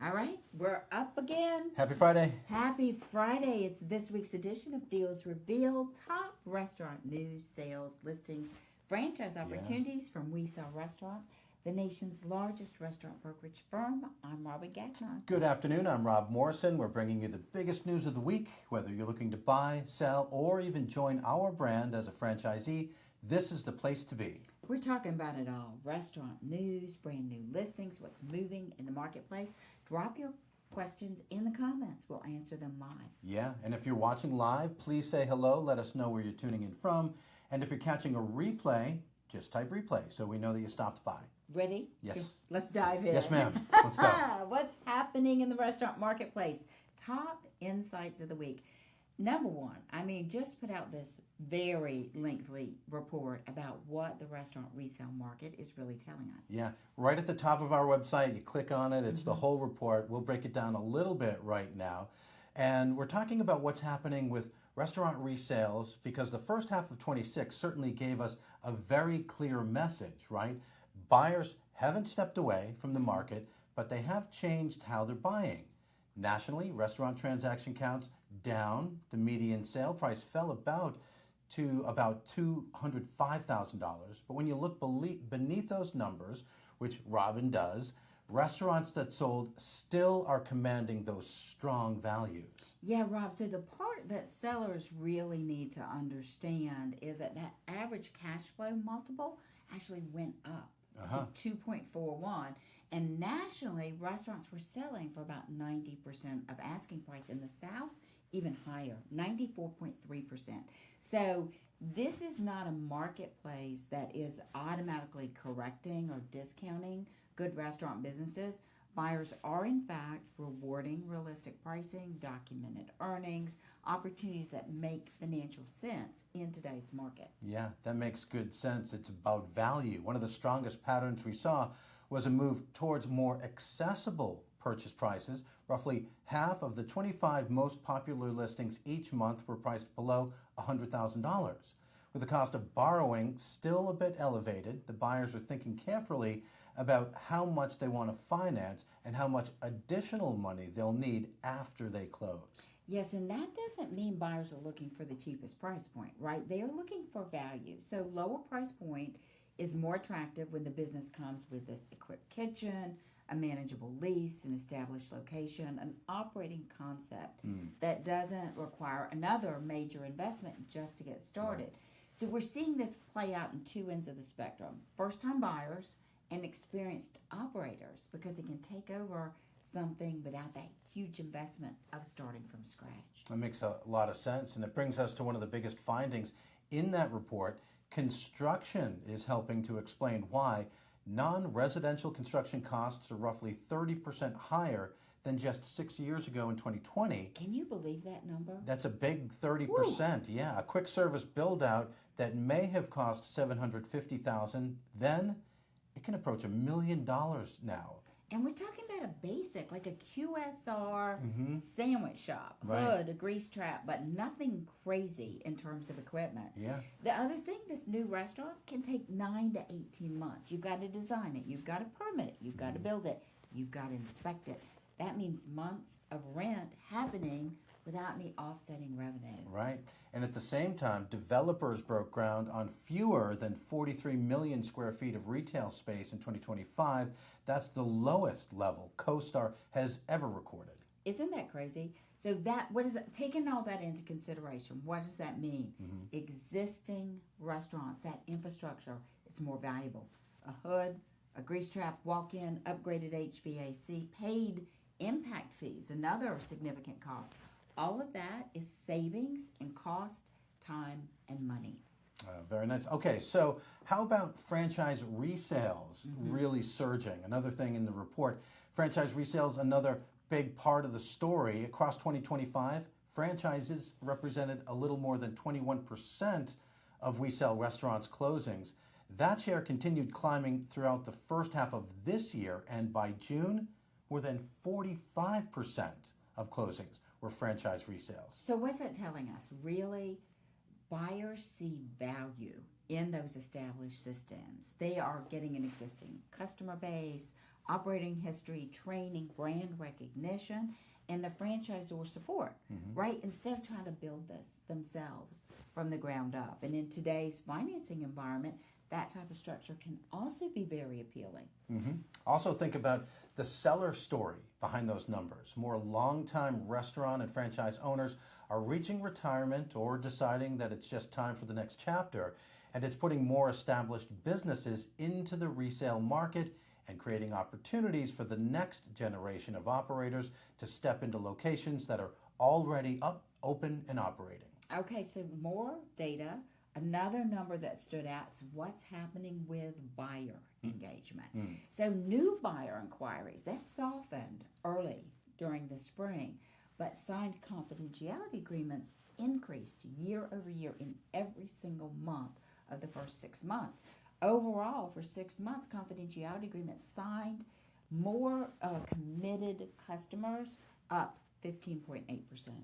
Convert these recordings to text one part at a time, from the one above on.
All right, we're up again. Happy Friday. Happy Friday. It's this week's edition of Deals Revealed. Top restaurant news, sales, listings, franchise opportunities from We Sell Restaurants, the nation's largest restaurant brokerage firm. I'm Robin Gagnon. Good afternoon. I'm Rob Morrison. We're bringing you the biggest news of the week. Whether you're looking to buy, sell, or even join our brand as a franchisee, this is the place to be. We're talking about it all. Restaurant news, brand new listings, what's moving in the marketplace. Drop your questions in the comments. We'll answer them live. Yeah, and if you're watching live, please say hello. Let us know where you're tuning in from. And if you're catching a replay, just type replay so we know that you stopped by. Ready? Yes. Let's dive in. Yes, ma'am. Let's go. What's happening in the restaurant marketplace? Top insights of the week. Number one, just put out this very lengthy report about what the restaurant resale market is really telling us. Yeah, right at the top of our website, you click on it, it's the whole report. We'll break it down a little bit right now. And we're talking about what's happening with restaurant resales because the first half of 26 certainly gave us a very clear message, right? Buyers haven't stepped away from the market, but they have changed how they're buying. Nationally, restaurant transaction counts down. The median sale price fell to about $205,000. But when you look beneath those numbers, which Robin does, restaurants that sold still are commanding those strong values. Yeah, Rob, so the part that sellers really need to understand is that average cash flow multiple actually went up to 2.41. And nationally, restaurants were selling for about 90% of asking price. In the South, even higher, 94.3%. So this is not a marketplace that is automatically correcting or discounting good restaurant businesses. Buyers are, in fact, rewarding realistic pricing, documented earnings, opportunities that make financial sense in today's market. Yeah, that makes good sense. It's about value. One of the strongest patterns we saw was a move towards more accessible purchase prices. Roughly half of the 25 most popular listings each month were priced below $100,000. With the cost of borrowing still a bit elevated, the buyers are thinking carefully about how much they want to finance and how much additional money they'll need after they close. Yes, and that doesn't mean buyers are looking for the cheapest price point, right? They are looking for value. So lower price point is more attractive when the business comes with this equipped kitchen, a manageable lease, an established location, an operating concept that doesn't require another major investment just to get started. Right. So we're seeing this play out in two ends of the spectrum. First-time buyers and experienced operators because they can take over something without that huge investment of starting from scratch. That makes a lot of sense, and it brings us to one of the biggest findings in that report. Construction is helping to explain why non-residential construction costs are roughly 30% higher than just 6 years ago in 2020. Can you believe that number? That's a big 30%. Woo. Yeah, a quick service build out that may have cost $750,000, then it can approach $1 million now. And we're talking about a basic, like a QSR sandwich shop, hood, a grease trap, but nothing crazy in terms of equipment. Yeah. The other thing, this new restaurant can take 9 to 18 months. You've got to design it. You've got to permit it. You've got to build it. You've got to inspect it. That means months of rent happening without any offsetting revenue. Right. And at the same time, developers broke ground on fewer than 43 million square feet of retail space in 2025. That's the lowest level CoStar has ever recorded. Isn't that crazy? So taking all that into consideration, what does that mean? Existing restaurants, that infrastructure, it's more valuable. A hood, a grease trap, walk-in, upgraded HVAC, paid impact fees, another significant cost. All of that is savings in cost, time, and money. Very nice. Okay, so how about franchise resales really surging? Another thing in the report, franchise resales, another big part of the story. Across 2025, franchises represented a little more than 21% of We Sell Restaurants closings. That share continued climbing throughout the first half of this year, and by June, more than 45% of closings were franchise resales. So what's that telling us? Really, buyers see value in those established systems. They are getting an existing customer base, operating history, training, brand recognition, and the franchisor support, right? Instead of trying to build this themselves from the ground up. And in today's financing environment, that type of structure can also be very appealing. Also think about the seller story behind those numbers. More longtime restaurant and franchise owners are reaching retirement or deciding that it's just time for the next chapter, and it's putting more established businesses into the resale market and creating opportunities for the next generation of operators to step into locations that are already up, open, and operating. Okay, so more data. Another number that stood out is what's happening with buyer engagement. So new buyer inquiries, that softened early during the spring, but signed confidentiality agreements increased year over year in every single month of the first 6 months. Overall, for 6 months, confidentiality agreements signed, more committed customers, up 15.8%.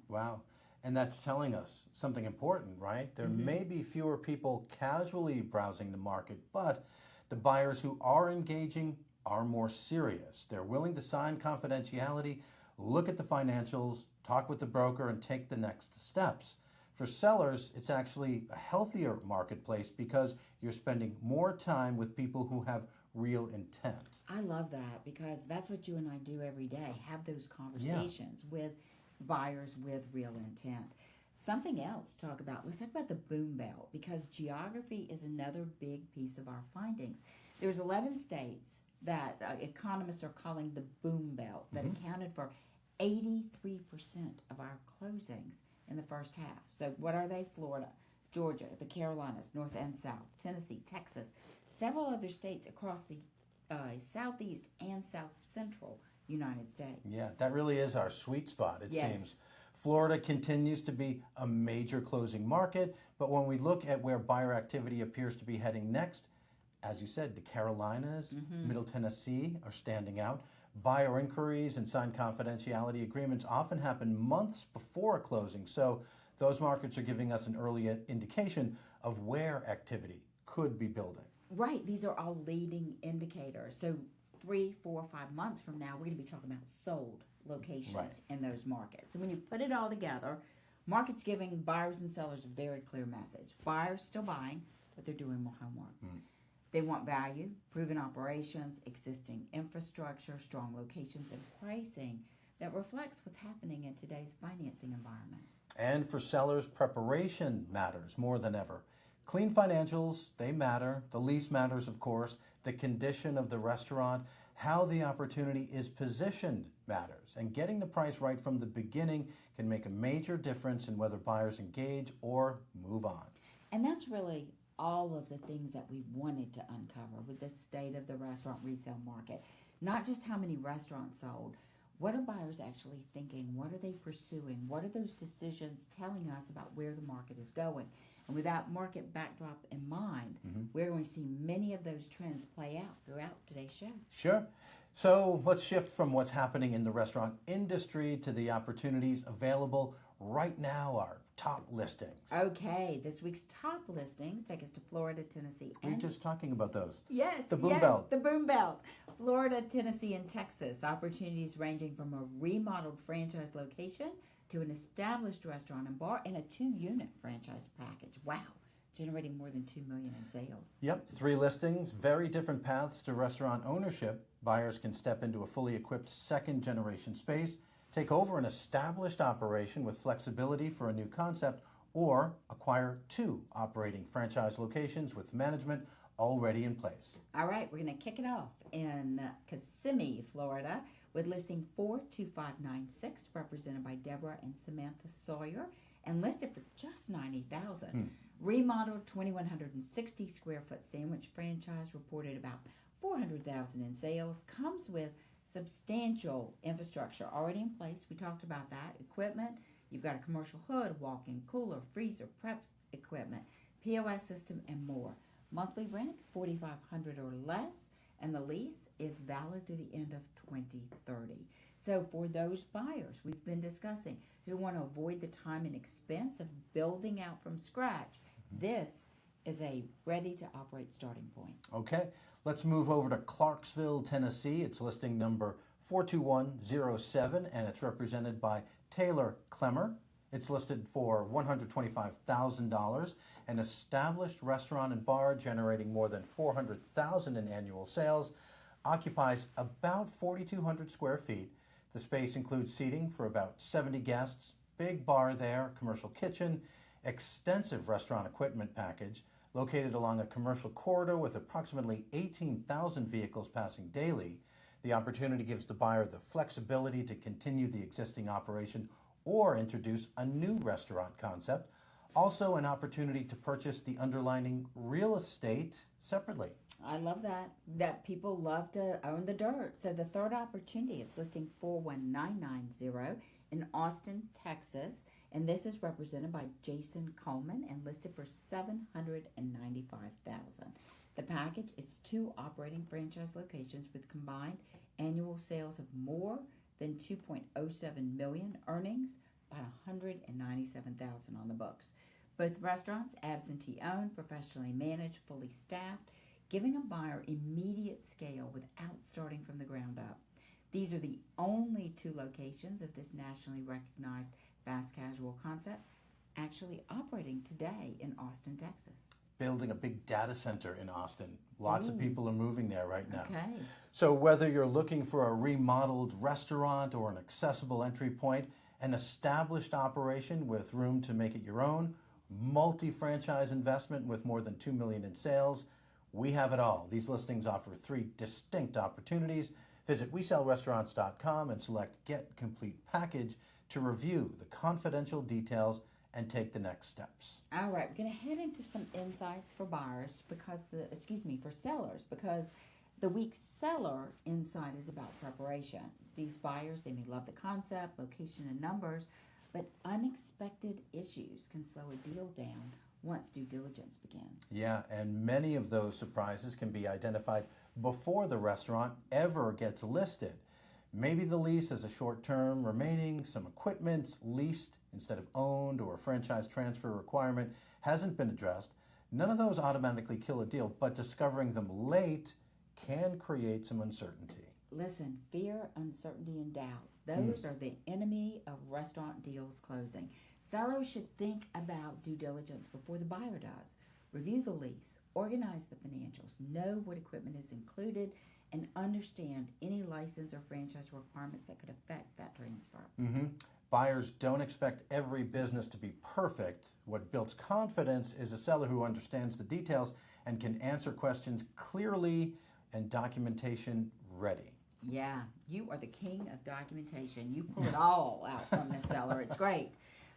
Wow. And that's telling us something important, right? There may be fewer people casually browsing the market, but the buyers who are engaging are more serious. They're willing to sign confidentiality, look at the financials, talk with the broker, and take the next steps. For sellers, it's actually a healthier marketplace because you're spending more time with people who have real intent. I love that because that's what you and I do every day, have those conversations with buyers with real intent. Something else to talk about, let's talk about the boom belt, because geography is another big piece of our findings. There's 11 states that economists are calling the boom belt that accounted for 83% of our closings in the first half. So what are they? Florida, Georgia, the Carolinas, North and South, Tennessee, Texas, several other states across the Southeast and South Central United States. Yeah, that really is our sweet spot, it Yes. seems. Florida continues to be a major closing market, but when we look at where buyer activity appears to be heading next, as you said, the Carolinas, Middle Tennessee are standing out. Buyer inquiries and signed confidentiality agreements often happen months before a closing, so those markets are giving us an early indication of where activity could be building. Right, these are all leading indicators. So 3, 4, 5 months from now, we're going to be talking about sold locations in those markets. So when you put it all together, market's giving buyers and sellers a very clear message. Buyers still buying, but they're doing more homework. They want value, proven operations, existing infrastructure, strong locations, and pricing that reflects what's happening in today's financing environment. And for sellers, preparation matters more than ever. Clean financials, they matter. The lease matters, of course. The condition of the restaurant, how the opportunity is positioned matters. And getting the price right from the beginning can make a major difference in whether buyers engage or move on. And that's really all of the things that we wanted to uncover with the state of the restaurant resale market. Not just how many restaurants sold. What are buyers actually thinking? What are they pursuing? What are those decisions telling us about where the market is going? And with that market backdrop in mind, we're going to see many of those trends play out throughout today's show. Sure. So let's shift from what's happening in the restaurant industry to the opportunities available right now, our top listings. Okay, this week's top listings take us to Florida, Tennessee, We were and just talking about those. yes, The boom yes, belt. the boom belt. Florida, Tennessee, and Texas. Opportunities ranging from a remodeled franchise location to an established restaurant and bar and a 2-unit franchise package. Wow, generating more than $2 million in sales. Yep, 3 listings, very different paths to restaurant ownership. Buyers can step into a fully equipped second-generation space, take over an established operation with flexibility for a new concept, or acquire 2 operating franchise locations with management, already in place. All right, we're going to kick it off in Kissimmee, Florida, with listing 42596, represented by Deborah and Samantha Sawyer, and listed for just $90,000. Remodeled 2,160 square foot sandwich franchise, reported about $400,000 in sales, comes with substantial infrastructure already in place. We talked about that. Equipment, you've got a commercial hood, walk-in cooler, freezer, prep equipment, POS system, and more. Monthly rent, $4,500 or less, and the lease is valid through the end of 2030. So for those buyers we've been discussing who want to avoid the time and expense of building out from scratch, this is a ready-to-operate starting point. Okay, let's move over to Clarksville, Tennessee. It's listing number 42107, and it's represented by Taylor Clemmer. It's listed for $125,000. An established restaurant and bar generating more than $400,000 in annual sales, occupies about 4,200 square feet. The space includes seating for about 70 guests, big bar there, commercial kitchen, extensive restaurant equipment package, located along a commercial corridor with approximately 18,000 vehicles passing daily. The opportunity gives the buyer the flexibility to continue the existing operation or introduce a new restaurant concept. Also an opportunity to purchase the underlying real estate separately. I love that people love to own the dirt. So the third opportunity, it's listing 41990 in Austin, Texas, and this is represented by Jason Coleman and listed for $795,000. The package, it's 2 operating franchise locations with combined annual sales of more than $2.07 million, earnings about $197,000 on the books. Both restaurants absentee owned, professionally managed, fully staffed, giving a buyer immediate scale without starting from the ground up. These are the only 2 locations of this nationally recognized fast casual concept actually operating today in Austin, Texas. Building a big data center in Austin. Lots of people are moving there right now. Okay. So whether you're looking for a remodeled restaurant or an accessible entry point, an established operation with room to make it your own, multi-franchise investment with more than $2 million in sales, we have it all. These listings offer 3 distinct opportunities. Visit WeSellRestaurants.com and select Get Complete Package to review the confidential details and take the next steps. All right, we're going to head into some insights for buyers for sellers, because the weak seller insight is about preparation. These buyers, they may love the concept, location, and numbers, but unexpected issues can slow a deal down once due diligence begins. Yeah, and many of those surprises can be identified before the restaurant ever gets listed. Maybe the lease has a short term remaining, some equipment's leased instead of owned, or a franchise transfer requirement hasn't been addressed. None of those automatically kill a deal, but discovering them late can create some uncertainty. Listen, fear, uncertainty, and doubt. Those are the enemy of restaurant deals closing. Sellers should think about due diligence before the buyer does. Review the lease, organize the financials, know what equipment is included, and understand any license or franchise requirements that could affect that transfer. Buyers don't expect every business to be perfect. What builds confidence is a seller who understands the details and can answer questions clearly and documentation ready. Yeah, you are the king of documentation. You pull it all out from the seller. It's great.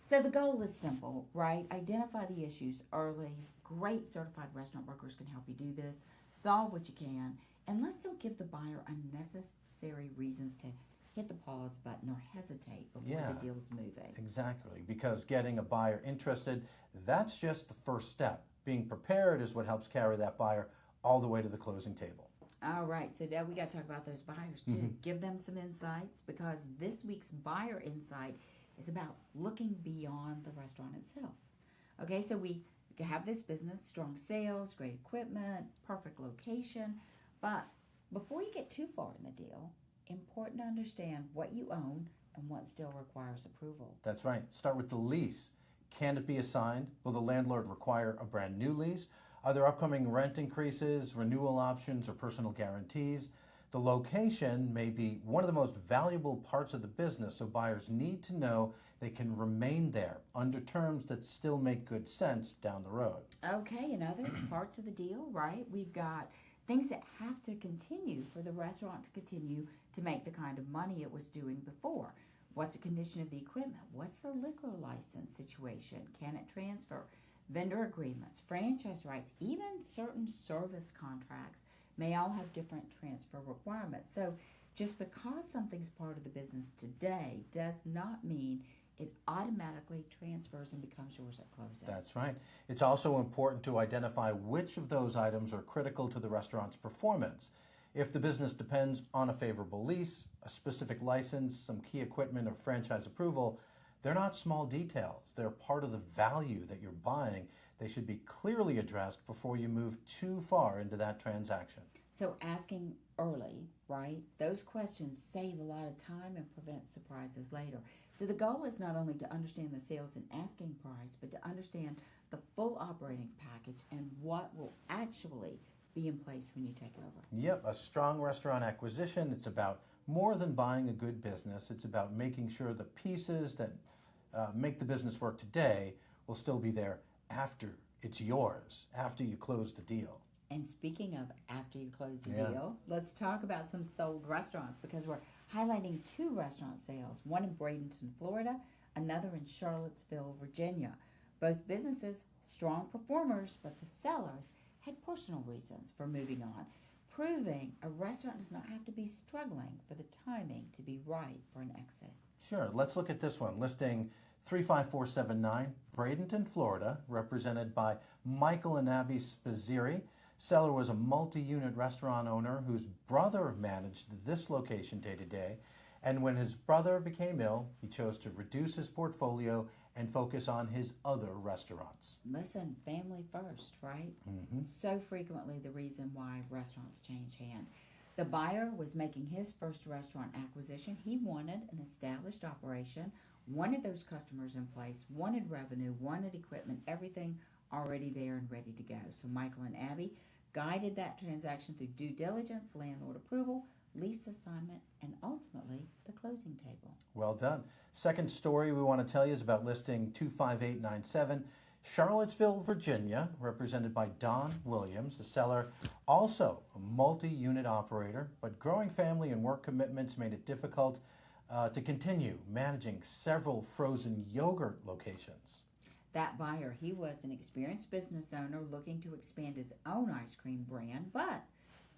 So the goal is simple, right? Identify the issues early. Great certified restaurant workers can help you do this. Solve what you can. And let's don't give the buyer unnecessary reasons to hit the pause button or hesitate before the deal's moving. Exactly, because getting a buyer interested, that's just the first step. Being prepared is what helps carry that buyer all the way to the closing table. All right, so now we got to talk about those buyers too. Give them some insights, because this week's buyer insight is about looking beyond the restaurant itself. Okay, so we have this business, strong sales, great equipment, perfect location, but before you get too far in the deal, important to understand what you own and what still requires approval. That's right. Start with the lease. Can it be assigned? Will the landlord require a brand new lease? Are there upcoming rent increases, renewal options, or personal guarantees? The location may be one of the most valuable parts of the business, so buyers need to know they can remain there under terms that still make good sense down the road. Okay, and other parts of the deal, right? We've got things that have to continue for the restaurant to continue to make the kind of money it was doing before. What's the condition of the equipment? What's the liquor license situation? Can it transfer? Vendor agreements, franchise rights, even certain service contracts may all have different transfer requirements. So just because something's part of the business today does not mean it automatically transfers and becomes yours at closing. That's right. It's also important to identify which of those items are critical to the restaurant's performance. If the business depends on a favorable lease, a specific license, some key equipment, or franchise approval, they're not small details. They're part of the value that you're buying. They should be clearly addressed before you move too far into that transaction. So asking early, right? Those questions save a lot of time and prevent surprises later. So the goal is not only to understand the sales and asking price, but to understand the full operating package and what will actually be in place when you take over. Yep, a strong restaurant acquisition. It's about more than buying a good business. It's about making sure the pieces that make the business work today will still be there after it's yours, after you close the deal. And speaking of after you close the deal, let's talk about some sold restaurants, because we're highlighting two restaurant sales, one in Bradenton, Florida, another in Charlottesville, Virginia. Both businesses, strong performers, but the sellers had personal reasons for moving on, proving a restaurant does not have to be struggling for the timing to be right for an exit. Sure, let's look at this one. Listing 35479, Bradenton, Florida, represented by Michael and Abby Spazzeri. Seller was a multi-unit restaurant owner whose brother managed this location day to day, and when his brother became ill, he chose to reduce his portfolio and focus on his other restaurants. Listen, family first, right? So frequently the reason why restaurants change hand. The buyer was making his first restaurant acquisition. He wanted an established operation, wanted those customers in place, wanted revenue, wanted equipment, everything already there and ready to go. So Michael and Abby guided that transaction through due diligence, landlord approval, lease assignment, and ultimately the closing table. Well done. Second story we want to tell you is about listing 25897, Charlottesville, Virginia, represented by Don Williams, the seller, also a multi-unit operator, but growing family and work commitments made it difficult to continue managing several frozen yogurt locations. That buyer, he was an experienced business owner looking to expand his own ice cream brand, but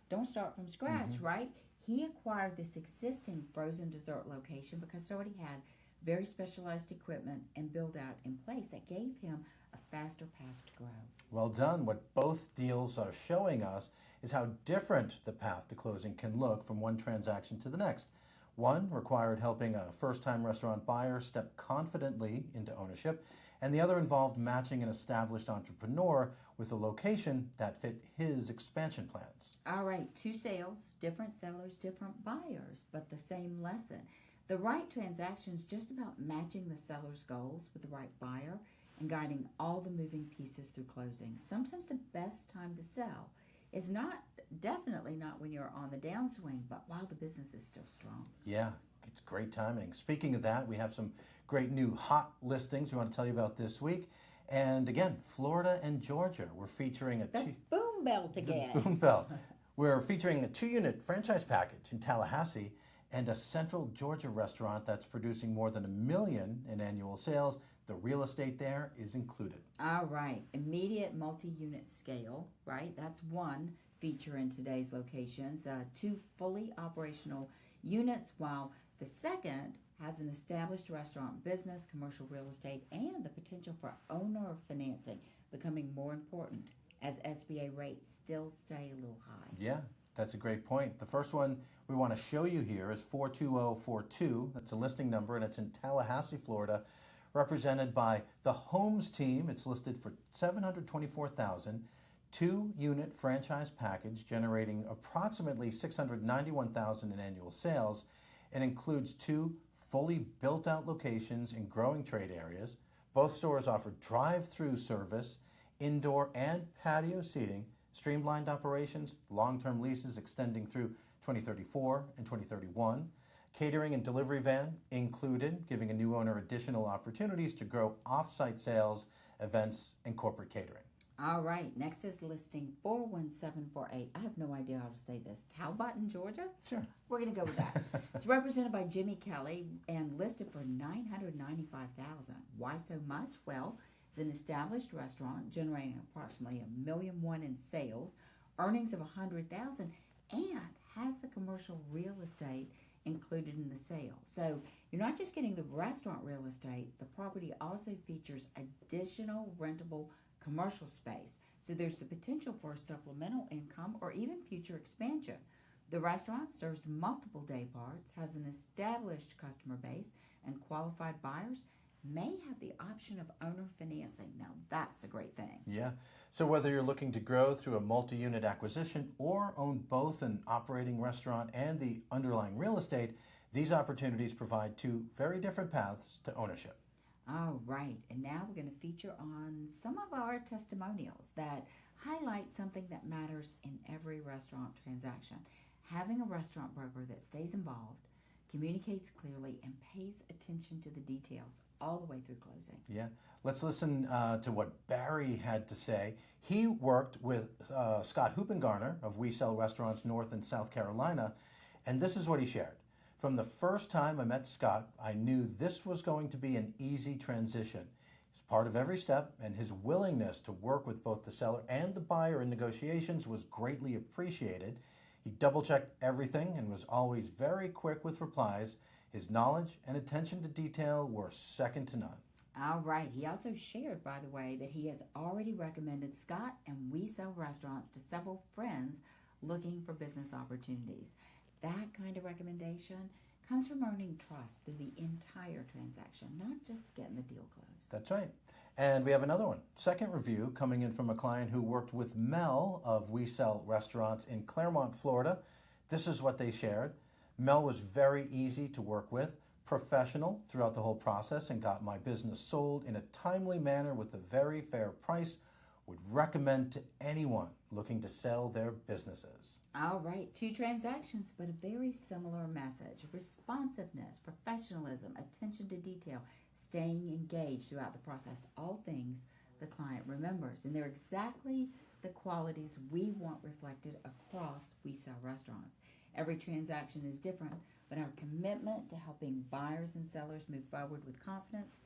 don't start from scratch, right? He acquired this existing frozen dessert location because it already had very specialized equipment and build out in place that gave him a faster path to grow. Well done. What both deals are showing us is how different the path to closing can look from one transaction to the next. One required helping a first-time restaurant buyer step confidently into ownership, and the other involved matching an established entrepreneur with a location that fit his expansion plans. All right, two sales, different sellers, different buyers, but the same lesson. The right transaction is just about matching the seller's goals with the right buyer and guiding all the moving pieces through closing. Sometimes the best time to sell is definitely not when you're on the downswing, but while the business is still strong. Yeah, it's great timing. Speaking of that, we have some great new hot listings we want to tell you about this week. And again, Florida and Georgia, we're featuring boom belt again. Boom belt. We're featuring a 2-unit franchise package in Tallahassee and a Central Georgia restaurant that's producing more than $1 million in annual sales. The real estate there is included. All right, immediate multi-unit scale, right? That's one feature in today's locations. 2 fully operational units, while the second has an established restaurant business, commercial real estate, and the potential for owner financing becoming more important as SBA rates still stay a little high. Yeah, that's a great point. The first one we want to show you here is 42042. That's a listing number, and it's in Tallahassee, Florida, represented by the Homes team. It's listed for $724,000, 2-unit franchise package generating approximately $691,000 in annual sales. It includes 2 fully built-out locations in growing trade areas. Both stores offer drive-through service, indoor and patio seating, streamlined operations, long-term leases extending through 2034, and 2031. Catering and delivery van included, giving a new owner additional opportunities to grow off-site sales, events, and corporate catering. All right, next is listing 41748. I have no idea how to say this. Talbot in Georgia? Sure. We're going to go with that. It's represented by Jimmy Kelly and listed for $995,000. Why so much? Well, it's an established restaurant generating approximately $1.1 million in sales, earnings of $100,000, and has the commercial real estate included in the sale. So you're not just getting the restaurant real estate, the property also features additional rentable commercial space. So there's the potential for supplemental income or even future expansion. The restaurant serves multiple day parts, has an established customer base, and qualified buyers may have the option of owner financing. Now that's a great thing. Yeah. So whether you're looking to grow through a multi-unit acquisition or own both an operating restaurant and the underlying real estate, these opportunities provide two very different paths to ownership. All right, and now we're going to feature on some of our testimonials that highlight something that matters in every restaurant transaction. Having a restaurant broker that stays involved, communicates clearly, and pays attention to the details all the way through closing. Yeah, let's listen to what Barry had to say. He worked with Scott Hoopengarner of We Sell Restaurants North and South Carolina, and this is what he shared. From the first time I met Scott, I knew this was going to be an easy transition. He's part of every step, and his willingness to work with both the seller and the buyer in negotiations was greatly appreciated. He double-checked everything and was always very quick with replies. His knowledge and attention to detail were second to none. All right. He also shared, by the way, that he has already recommended Scott and We Sell Restaurants to several friends looking for business opportunities. That kind of recommendation comes from earning trust through the entire transaction, not just getting the deal closed. That's right. And we have another one. Second review coming in from a client who worked with Mel of We Sell Restaurants in Claremont, Florida. This is what they shared. Mel was very easy to work with, professional throughout the whole process, and got my business sold in a timely manner with a very fair price. Would recommend to anyone looking to sell their businesses. All right, two transactions, but a very similar message. Responsiveness, professionalism, attention to detail, staying engaged throughout the process, all things the client remembers. And they're exactly the qualities we want reflected across We Sell Restaurants. Every transaction is different, but our commitment to helping buyers and sellers move forward with confidence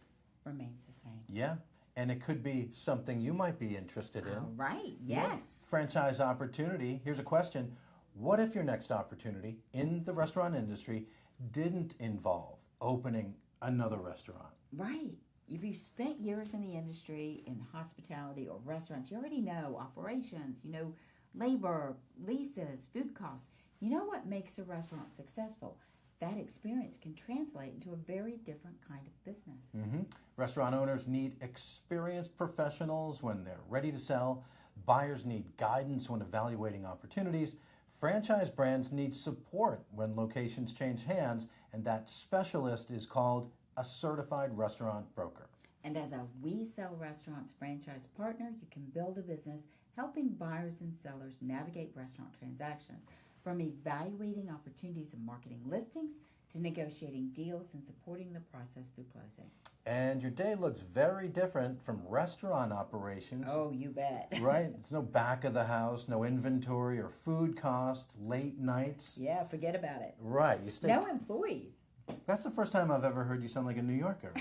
remains the same. Yeah. And it could be something you might be interested in. All right, yes. Franchise opportunity. Here's a question. What if your next opportunity in the restaurant industry didn't involve opening another restaurant? Right. If you've spent years in the industry, in hospitality or restaurants, you already know operations, you know labor, leases, food costs. You know what makes a restaurant successful. That experience can translate into a very different kind of business. Mm-hmm. Restaurant owners need experienced professionals when they're ready to sell. Buyers need guidance when evaluating opportunities. Franchise brands need support when locations change hands, and that specialist is called a certified restaurant broker. And as a We Sell Restaurants franchise partner, you can build a business helping buyers and sellers navigate restaurant transactions. From evaluating opportunities and marketing listings to negotiating deals and supporting the process through closing. And your day looks very different from restaurant operations. Oh, you bet. Right? There's no back of the house, no inventory or food cost, late nights. Yeah, forget about it. Right. You stay. No employees. That's the first time I've ever heard you sound like a New Yorker.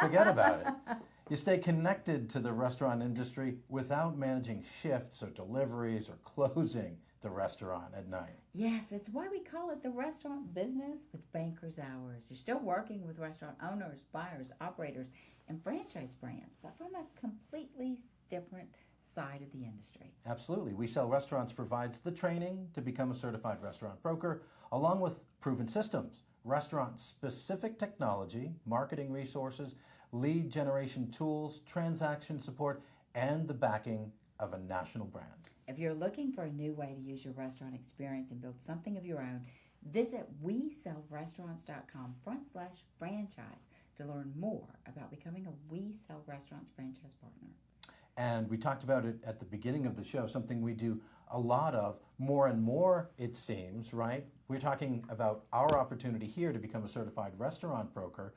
Forget about it. You stay connected to the restaurant industry without managing shifts or deliveries or closing the restaurant at night. Yes, it's why we call it the restaurant business with banker's hours. You're still working with restaurant owners, buyers, operators, and franchise brands, but from a completely different side of the industry. Absolutely. We Sell Restaurants provides the training to become a certified restaurant broker, along with proven systems, restaurant-specific technology, marketing resources, lead generation tools, transaction support, and the backing of a national brand. If you're looking for a new way to use your restaurant experience and build something of your own, visit WeSellRestaurants.com/franchise to learn more about becoming a We Sell Restaurants franchise partner. And we talked about it at the beginning of the show, something we do a lot of, more and more, it seems, right? We're talking about our opportunity here to become a certified restaurant broker,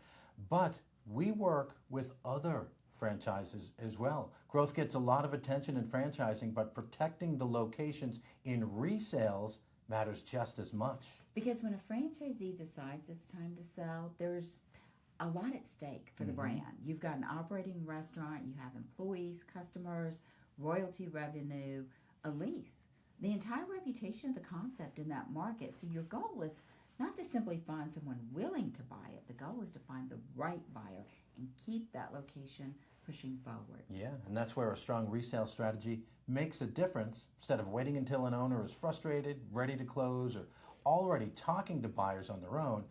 but we work with other franchises as well. Growth gets a lot of attention in franchising, but protecting the locations in resales matters just as much. Because when a franchisee decides it's time to sell, there's a lot at stake for the brand. You've got an operating restaurant, you have employees, customers, royalty revenue, a lease, the entire reputation of the concept in that market. So your goal is not to simply find someone willing to buy it. The goal is to find the right buyer and keep that location pushing forward. Yeah, and that's where a strong resale strategy makes a difference. Instead of waiting until an owner is frustrated, ready to close, or already talking to buyers on their own,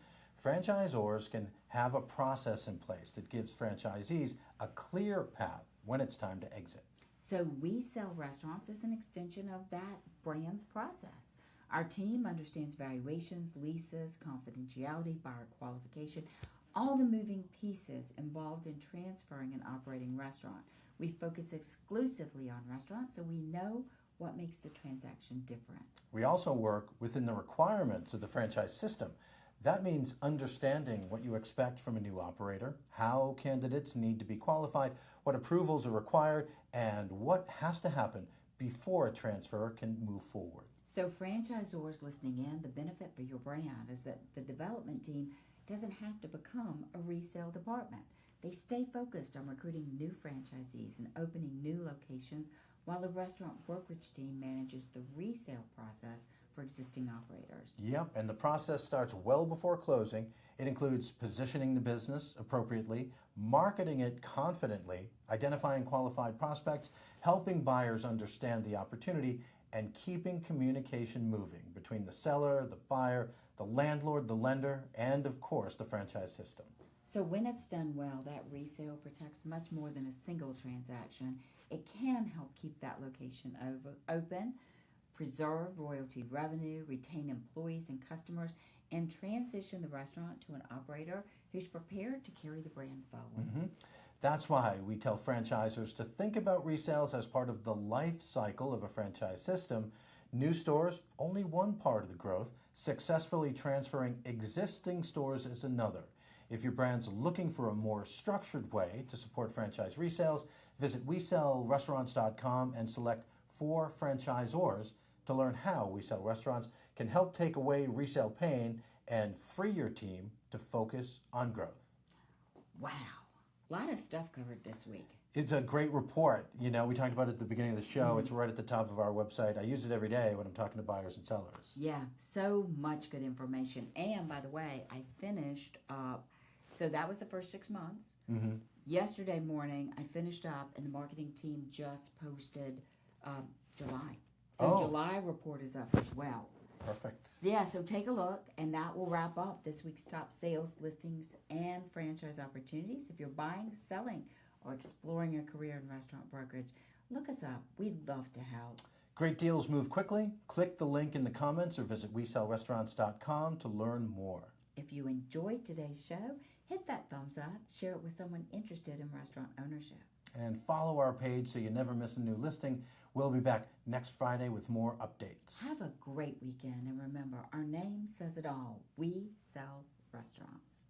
franchisors can have a process in place that gives franchisees a clear path when it's time to exit. So We Sell Restaurants is an extension of that brand's process. Our team understands valuations, leases, confidentiality, buyer qualification, all the moving pieces involved in transferring an operating restaurant. We focus exclusively on restaurants, so we know what makes the transaction different. We also work within the requirements of the franchise system. That means understanding what you expect from a new operator, how candidates need to be qualified, what approvals are required, and what has to happen before a transfer can move forward. So franchisors listening in, the benefit for your brand is that the development team doesn't have to become a resale department. They stay focused on recruiting new franchisees and opening new locations, while the restaurant brokerage team manages the resale process for existing operators. Yep, and the process starts well before closing. It includes positioning the business appropriately, marketing it confidently, identifying qualified prospects, helping buyers understand the opportunity, and keeping communication moving between the seller, the buyer, the landlord, the lender, and of course the franchise system. So when it's done well, that resale protects much more than a single transaction. It can help keep that location open, preserve royalty revenue, retain employees and customers, and transition the restaurant to an operator who's prepared to carry the brand forward. That's why we tell franchisors to think about resales as part of the life cycle of a franchise system. New stores, only one part of the growth. Successfully transferring existing stores is another. If your brand's looking for a more structured way to support franchise resales, visit WeSellRestaurants.com and select 4 franchisors to learn how We Sell Restaurants can help take away resale pain and free your team to focus on growth. Wow, a lot of stuff covered this week. It's a great report. You know, we talked about it at the beginning of the show. It's right at the top of our website. I use it every day when I'm talking to buyers and sellers. Yeah, so much good information. And by the way, I finished up, so that was the first 6 months. Yesterday morning, I finished up, and the marketing team just posted July. So July report is up as well. Perfect. Yeah, so take a look, and that will wrap up this week's top sales, listings, and franchise opportunities. If you're buying, selling, or exploring a career in restaurant brokerage, look us up. We'd love to help. Great deals move quickly. Click the link in the comments or visit WeSellRestaurants.com to learn more. If you enjoyed today's show, hit that thumbs up, share it with someone interested in restaurant ownership. And follow our page so you never miss a new listing. We'll be back next Friday with more updates. Have a great weekend, and remember, our name says it all. We Sell Restaurants.